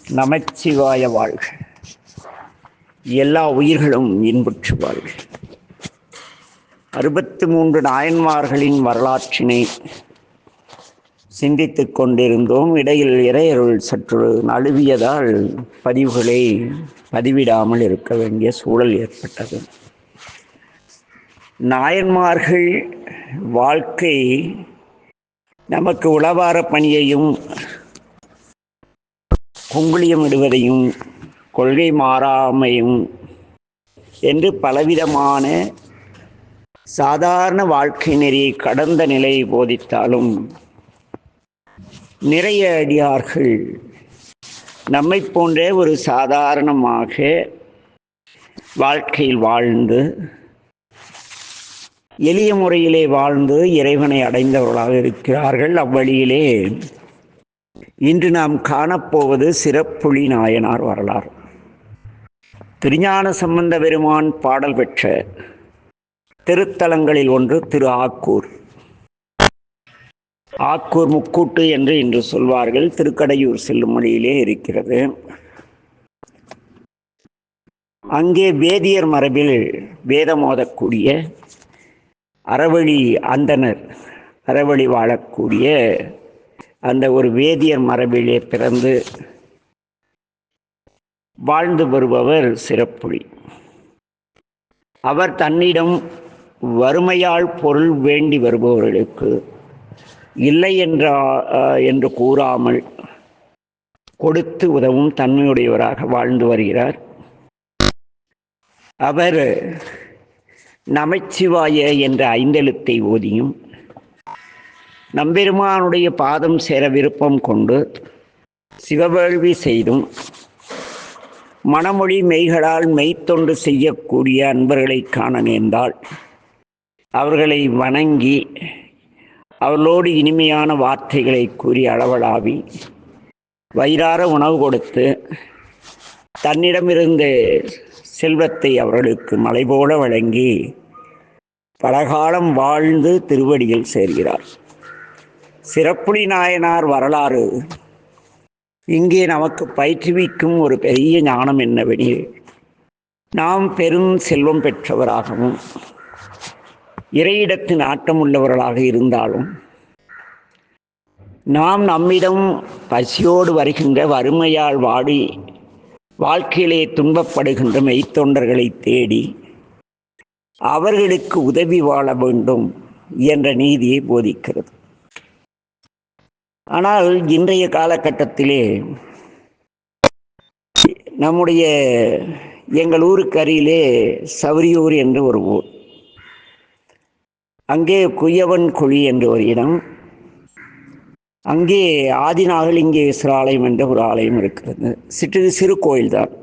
நமச்சிவாய வாழ்க. எல்லா உயிர்களும் இன்புற்று வாழ்க. 63 நாயன்மார்களின் வரலாற்றினை சிந்தித்துக் கொண்டிருந்தோம். இடையில் இறையருள் சற்று நழுவியதால் பதிவுகளை பதிவிடாமல் இருக்க வேண்டிய சூழல் ஏற்பட்டது. நாயன்மார்கள் வாழ்க்கை நமக்கு உளவார பணியையும் குங்குளியம் இடுவதையும் கொள்கை மாறாமையும் என்று பலவிதமான சாதாரண வாழ்க்கை நெறியை கடந்த நிலையை போதித்தாலும் நிறைய அடியார்கள் நம்மை போன்ற ஒரு சாதாரணமாக வாழ்க்கையில் வாழ்ந்து எளிய முறையிலே வாழ்ந்து இறைவனை அடைந்தவர்களாக இருக்கிறார்கள். அவ்வழியிலே இன்று நாம் காணப்போவது சிறப்புலி நாயனார் வரலாறு. திருஞான சம்பந்த பெருமான் பாடல் பெற்ற திருத்தலங்களில் ஒன்று திரு ஆக்கூர். ஆக்கூர் முக்கூட்டு என்று இன்று சொல்வார்கள். திருக்கடையூர் செல்லும் வழியிலே இருக்கிறது. அங்கே வேதியர் மரபில் வேதம் ஓதக்கூடிய அறவழி அந்தனர், அறவழி வாழக்கூடிய அந்த ஒரு வேதியர் மரபிலே பிறந்து வாழ்ந்து வருபவர் சிறப்புலி. அவர் தன்னிடம் வறுமையால் பொருள் வேண்டி வருபவர்களுக்கு இல்லை என்று கூறாமல் கொடுத்து உதவும் தன்மையுடையவராக வாழ்ந்து வருகிறார். அவர் நமச்சிவாய என்ற 5 எழுத்தை ஓதியும் நம்பெருமானுடைய பாதம் சேர விருப்பம் கொண்டு சிவவேள்வி செய்தும் மனமொழி மெய்களால் மெய்த்தொண்டு செய்யக்கூடிய அன்பர்களை காண நேர்ந்தால் அவர்களை வணங்கி அவர்களோடு இனிமையான வார்த்தைகளை கூறி அளவலாவி வயிறார உணவு கொடுத்து தன்னிடமிருந்த செல்வத்தை அவர்களுக்கு மலை போல வழங்கி பலகாலம் வாழ்ந்து திருவடியில் சேர்கிறார். சிறப்புலி நாயனார் வரலாறு இங்கே நமக்கு பயிற்றுவிக்கும் ஒரு பெரிய ஞானம் என்னவெனில், நாம் பெரும் செல்வம் பெற்றவராகவும் இறையிடத்து நாட்டம் உள்ளவர்களாக இருந்தாலும் நாம் நம்மிடம் பசியோடு வருகின்ற வறுமையால் வாடி வாழ்க்கையிலே துன்பப்படுகின்ற மெய்த்தொண்டர்களை தேடி அவர்களுக்கு உதவி வாழ வேண்டும் என்ற நீதியை போதிக்கிறது. ஆனால் இன்றைய காலகட்டத்திலே எங்கள் ஊருக்கு அருகிலே சவரியூர் என்று ஒரு ஊர், அங்கே குயவன் குழி என்று ஒரு இடம், அங்கே ஆதிநாகலிங்கேஸ்வர ஆலயம் என்ற ஒரு ஆலயம் இருக்கிறது. சிறு கோயில்தான்.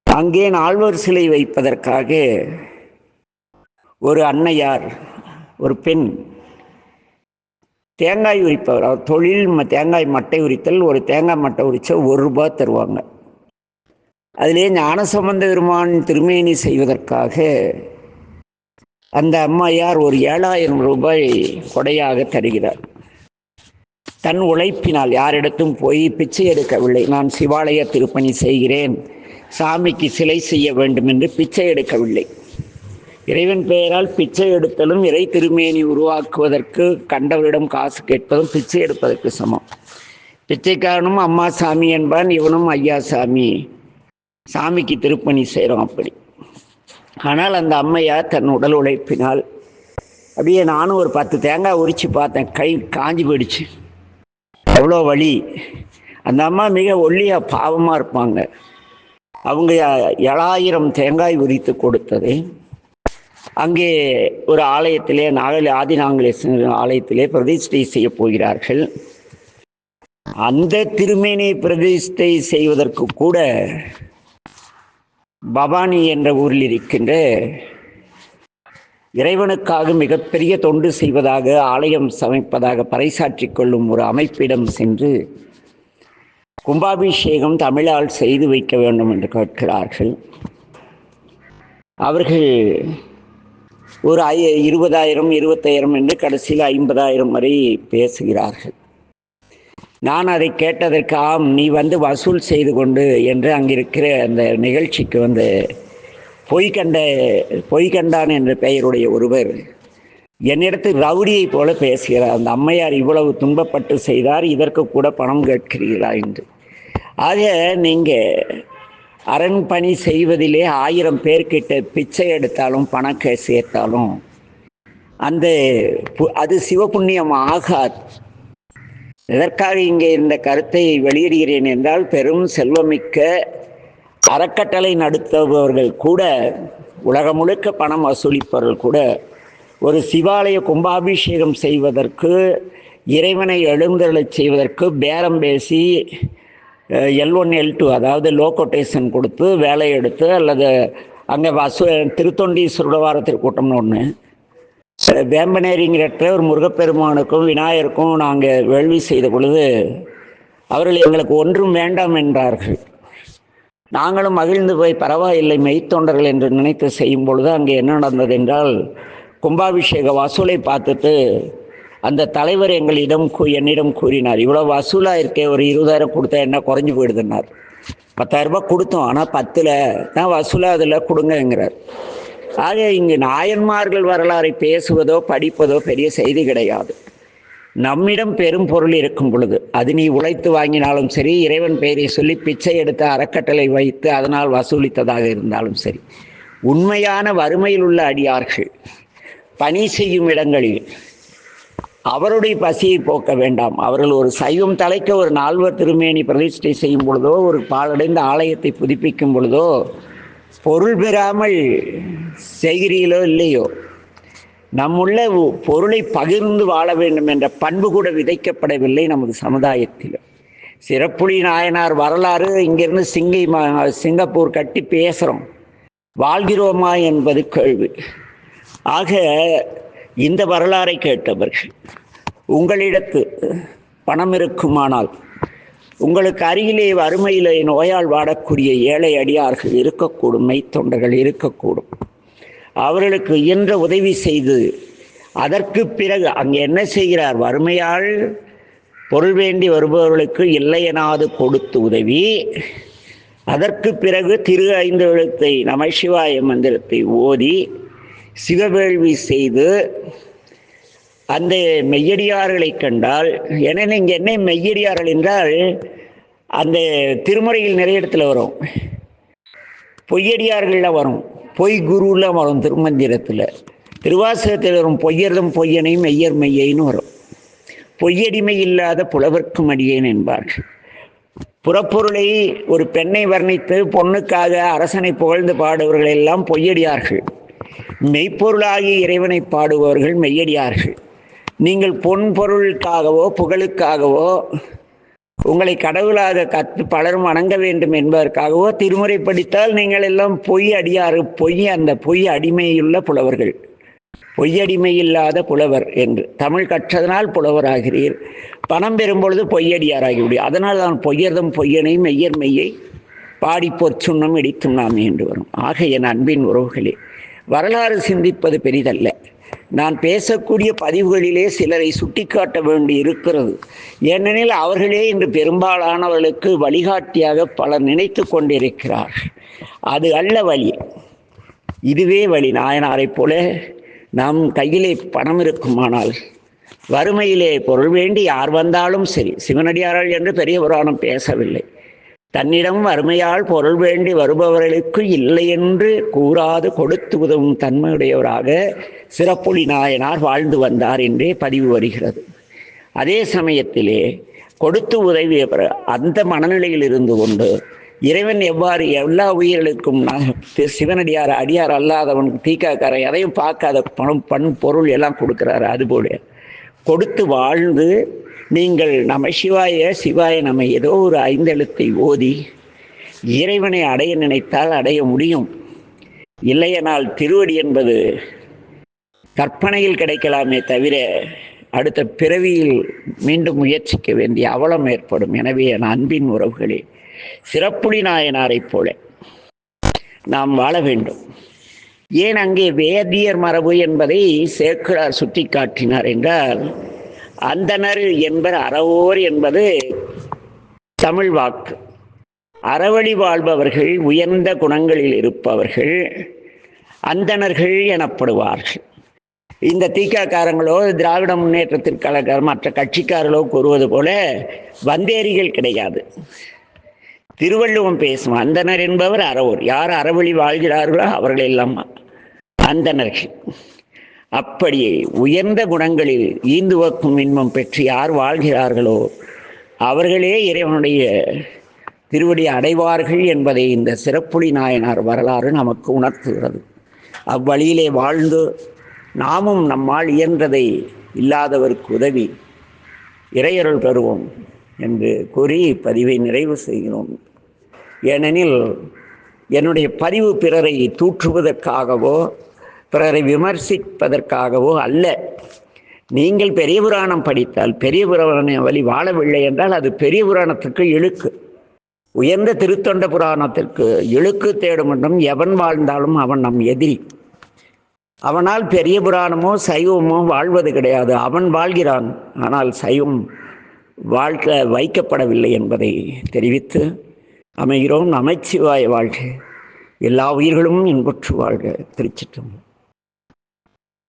அங்கே நால்வர் சிலை வைப்பதற்காக ஒரு அன்னையார், ஒரு பெண் தேங்காய் உரிப்பவர். அவர் தொழில் தேங்காய் மட்டை உரித்தல். ஒரு தேங்காய் மட்டை உரிச்சா 1 ரூபாய் தருவாங்க. அதிலே ஞானசம்பந்த பெருமான் திருமேனி செய்வதற்காக அந்த அம்மையார் ஒரு 7000 ரூபாய் கொடையாக தருகிறார். தன் உழைப்பினால் யாரிடத்தும் போய் பிச்சை எடுக்கவில்லை. நான் சிவாலய திருப்பணி செய்கிறேன், சாமிக்கு சிலை செய்ய வேண்டும் என்று பிச்சை எடுக்கவில்லை. இறைவன் பெயரால் பிச்சை எடுத்தலும் இறை திருமேனி உருவாக்குவதற்கு கண்டவரிடம் காசு கேட்பதும் பிச்சை எடுப்பதற்கு சமம். பிச்சைக்காரனும் அம்மா சாமி என்பான், இவனும் ஐயா சாமி, சாமிக்கு திருப்பணி செய்கிறோம் அப்படி. ஆனால் அந்த அம்மையார் தன் உடல் உழைப்பினால் அப்படியே நானும் ஒரு 10 தேங்காய் உரித்து பார்த்தேன். கை காஞ்சி போயிடுச்சு, அவ்வளோ வலி. அந்த அம்மா மிக ஒல்லியாக பாவமாக இருப்பாங்க. அவங்க 7000 தேங்காய் உரித்து கொடுத்தது அங்கே ஒரு ஆலயத்திலே, ஆதிநாகலேஸ்வரர் ஆலயத்திலே பிரதிஷ்டை செய்ய போகிறார்கள். அந்த திருமேனியை பிரதிஷ்டை செய்வதற்கு கூட பவானி என்ற ஊரில் இருக்கின்ற இறைவனுக்காக மிகப்பெரிய தொண்டு செய்வதாக, ஆலயம் சமைப்பதாக பறைசாற்றிக் கொள்ளும் ஒரு அமைப்பிடம் சென்று கும்பாபிஷேகம் தமிழால் செய்து வைக்க வேண்டும் என்று கேட்கிறார்கள். அவர்கள் ஒரு 20,000 25,000 என்று கடைசியில் 50,000 வரை பேசுகிறார்கள். நான் அதை கேட்டதற்கு, ஆம், நீ வந்து வசூல் செய்து கொண்டு என்று அங்கிருக்கிற அந்த நிகழ்ச்சிக்கு வந்து பொய்கண்டான் என்ற பெயருடைய ஒருவர் என்னிடத்தில் ரவுடியை போல பேசுகிறார். அந்த அம்மையார் இவ்வளவு துன்பப்பட்டு செய்தார், இதற்கு கூட பணம் கேட்கிறீர்களா என்று. ஆக நீங்கள் அரண் பணி செய்வதிலே 1000 பேர்கிட்ட பிச்சை எடுத்தாலும் பணத்தை சேர்த்தாலும் அது சிவபுண்ணியம் ஆகாது. எதற்காக இங்கே இந்த கருத்தை வெளியிடுகிறேன் என்றால், பெரும் செல்வமிக்க அறக்கட்டளை நடத்துபவர்கள் கூட, உலகம் முழுக்க பணம் வசூலிப்பவர்கள் கூட ஒரு சிவாலய கும்பாபிஷேகம் செய்வதற்கு, இறைவனை எழுந்தருளச் செய்வதற்கு பேரம் பேசி L1 L2 அதாவது லோ கொட்டேஷன் கொடுத்து வேலை எடுத்து, அல்லது அங்கே திருத்தொண்டீஸ்வரர் வாரத்திற்கு கூட்டம்னு ஒன்று வேம்பனேரிங்கிற ஒரு முருகப்பெருமானுக்கும் விநாயகருக்கும் நாங்கள் வேள்வி செய்த பொழுது அவர்கள் எங்களுக்கு ஒன்றும் வேண்டாம் என்றார்கள். நாங்களும் மகிழ்ந்து போய் பரவாயில்லை மெய்த்தொண்டர்கள் என்று நினைத்து செய்யும் பொழுது அங்கே என்ன நடந்தது என்றால், கும்பாபிஷேக வசூலை பார்த்துட்டு அந்த தலைவர் என்னிடம் கூறினார், இவ்வளோ வசூலாக இருக்கே, ஒரு 20,000 கொடுத்தா என்ன குறைஞ்சி போயிடுதுன்னார். 10,000 ரூபாய் கொடுத்தோம், ஆனால் 10ல் தான் வசூலாக அதில் கொடுங்கங்கிறார். ஆக இங்கு நாயன்மார்கள் வரலாறை பேசுவதோ படிப்பதோ பெரிய செய்தி கிடையாது. நம்மிடம் பெரும் பொருள் இருக்கும் பொழுது, அது நீ உழைத்து வாங்கினாலும் சரி, இறைவன் பெயரை சொல்லி பிச்சை எடுத்து அறக்கட்டளை வைத்து அதனால் வசூலித்ததாக இருந்தாலும் சரி, உண்மையான வறுமையில் உள்ள அடியார்கள் பணி செய்யும் இடங்களில் அவருடைய பசியை போக்க வேண்டாம். அவர்கள் ஒரு சைவம் தலைக்க ஒரு 4 திருமேனி பிரதிஷ்டை செய்யும் பொழுதோ, ஒரு பாழடைந்த ஆலயத்தை புதுப்பிக்கும் பொழுதோ பொருள் பெறாமல் செய்கிறீர்களோ இல்லையோ, நம்முள்ள பொருளை பகிர்ந்து வாழ வேண்டும் என்ற பண்பு கூட விதைக்கப்படவில்லை நமது சமுதாயத்தில். சிறப்புலி நாயனார் வரலாறு இங்கிருந்து சிங்கப்பூர் கட்டி பேசுகிறோம், வாழ்கிறோமா என்பது கேள்வி. ஆக இந்த வரலாறை கேட்டவர்கள், உங்களிடத்து பணம் இருக்குமானால் உங்களுக்கு அருகிலே வறுமையிலே நோயால் வாடக்கூடிய ஏழை அடியார்கள் இருக்கக்கூடும், மெய்த்தொண்டர்கள் இருக்கக்கூடும். அவர்களுக்கு இயன்ற உதவி செய்து, அதற்கு பிறகு அங்கே என்ன செய்கிறார், வறுமையால் பொருள் வேண்டி வருபவர்களுக்கு இல்லையெனாது கொடுத்து உதவி, அதற்கு பிறகு திரு 5 எழுத்தை நமசிவாய மந்திரத்தை ஓதி சிவவேள்வி செய்து அந்த மெய்யடியார்களை கண்டால், ஏன்னா இங்கே என்ன மெய்யடியார்கள் என்றால், அந்த திருமுறையில் நிறைய இடத்துல வரும், பொய்யடியார்கள்லாம் வரும், பொய் குருலாம் வரும். திருமந்திரத்தில் திருவாசகத்தில் வரும் பொய்யர்தம் பொய்யனை மெய்யர் மெய்யைன்னு வரும். பொய்யடிமை இல்லாத புலவர்க்கும் அடியேன் என்பார்கள். புறப்பொருளை ஒரு பெண்ணை வர்ணித்து பொண்ணுக்காக அரசனை புகழ்ந்து பாடுபவர்கள் எல்லாம் பொய்யடியார்கள். மெய்ப்பொருளாகி இறைவனை பாடுபவர்கள் மெய்யடியார்கள். நீங்கள் பொன் பொருளுக்காகவோ புகழுக்காகவோ உங்களை கடவுளாக பலரும் வணங்க வேண்டும் என்பதற்காகவோ திருமுறை படித்தால் நீங்கள் எல்லாம் பொய் அடியாறு, அந்த பொய் அடிமையுள்ள புலவர்கள், பொய்யடிமையில்லாத புலவர் என்று தமிழ் கற்றதனால் புலவராகிறீர். பணம் பெறும்பொழுது பொய்யடியாராகிவிடும். அதனால் தான் பொய்யர்தம் பொய்யனை மெய்யர் மெய்யை பாடி பொற்சுண்ணம் இடித்தும் நாம் என்று வரும். ஆக என் அன்பின் உறவுகளே, வரலாறு சிந்திப்பது பெரிதல்ல. நான் பேசக்கூடிய பதிவுகளிலே சிலரை சுட்டிக்காட்ட வேண்டி இருக்கிறது. ஏனெனில் அவர்களே இன்று பெரும்பாலானவர்களுக்கு வழிகாட்டியாக பலர் நினைத்து கொண்டிருக்கிறார். அது அல்ல வழி, இதுவே வழி. நாயனாரை போல நம் கையிலே பணம் இருக்குமானால், வறுமையிலே பொருள் வேண்டி யார் வந்தாலும் சரி, சிவனடியார்கள் என்று பெரிய புராணம் பேசவில்லை, தன்னிடம் வறுமையால் பொருள் வேண்டி வருபவர்களுக்கு இல்லை என்று கூறாது கொடுத்து உதவும் தன்மையுடையவராக சிறப்புலி நாயனார் வாழ்ந்து வந்தார் என்றே பதிவு வருகிறது. அதே சமயத்திலே கொடுத்து உதவியவர் அந்த மனநிலையில் இருந்து கொண்டு இறைவன் எவ்வாறு எல்லா உயிர்களுக்கும் சிவனடியார் அடியார் அல்லாதவன் தீக்காக்காரை அதையும் பார்க்காத பணம் பொருள் எல்லாம் கொடுக்குறாரு. அதுபோல கொடுத்து வாழ்ந்து நீங்கள் சிவாய நம்ம ஏதோ ஒரு 5 எழுத்தை ஓதி இறைவனை அடைய நினைத்தால் அடைய முடியும். இல்லையனால் திருவடி என்பது கற்பனையில் கிடைக்கலாமே தவிர அடுத்த பிறவியில் மீண்டும் முயற்சிக்க வேண்டிய அவலம் ஏற்படும். எனவே என் அன்பின் உறவுகளே, சிறப்புலி நாயனாரைப் போல நாம் வாழ வேண்டும். ஏன் அங்கே வேதியர் மரபு என்பதை சேக்கிழார் சுட்டி காட்டினார் என்றால், அந்தனர் என்பர் அறவோர் என்பது தமிழ் வாக்கு. அறவழி வாழ்பவர்கள், உயர்ந்த குணங்களில் இருப்பவர்கள் அந்தணர்கள் எனப்படுவார்கள். இந்த தீக்காக்காரங்களோ திராவிட முன்னேற்றத்திற்கு கழக மற்ற கட்சிக்காரர்களோ கூறுவது போல வந்தேரிகள் கிடையாது. திருவள்ளுவம் பேசும் அந்தணர் என்பவர் அறவோர். யார் அறவழி வாழ்கிறார்களோ அவர்கள் எல்லாம் அந்தணர்கள். அப்படி உயர்ந்த குணங்களில் ஈந்துவக்கும் இன்பம் பெற்று யார் வாழ்கிறார்களோ அவர்களே இறைவனுடைய திருவடி அடைவார்கள் என்பதை இந்த சிறப்புலி நாயனார் வரலாறு நமக்கு உணர்த்துகிறது. அவ்வழியிலே வாழ்ந்து நாமும் நம்மால் இயன்றதை இல்லாதவருக்கு உதவி இறையருள் பெறுவோம் என்று கூறி பதிவை நிறைவு செய்கிறோம். ஏனெனில் என்னுடைய பதிவு பிறரை தூற்றுவதற்காகவோ பிறரை விமர்சிப்பதற்காகவோ அல்ல. நீங்கள் பெரிய புராணம் படித்தால், பெரிய புராண வழி வாழவில்லை என்றால் அது பெரிய புராணத்திற்கு இழுக்கு. உயர்ந்த திருத்தொண்ட புராணத்திற்கு இழுக்கு தேடும் என்றும் எவன் வாழ்ந்தாலும் அவன் நம் எதிரி. அவனால் பெரிய புராணமோ சைவமோ வாழ்வது கிடையாது. அவன் வாழ்கிறான், ஆனால் சைவம் வாழ்க்க வைக்கப்படவில்லை என்பதை தெரிவித்து அமைகிறோம். நமச்சிவாய வாழ்க. எல்லா உயிர்களும் இன்புற்று வாழ்க. திருச்சிற்றம்பலம்.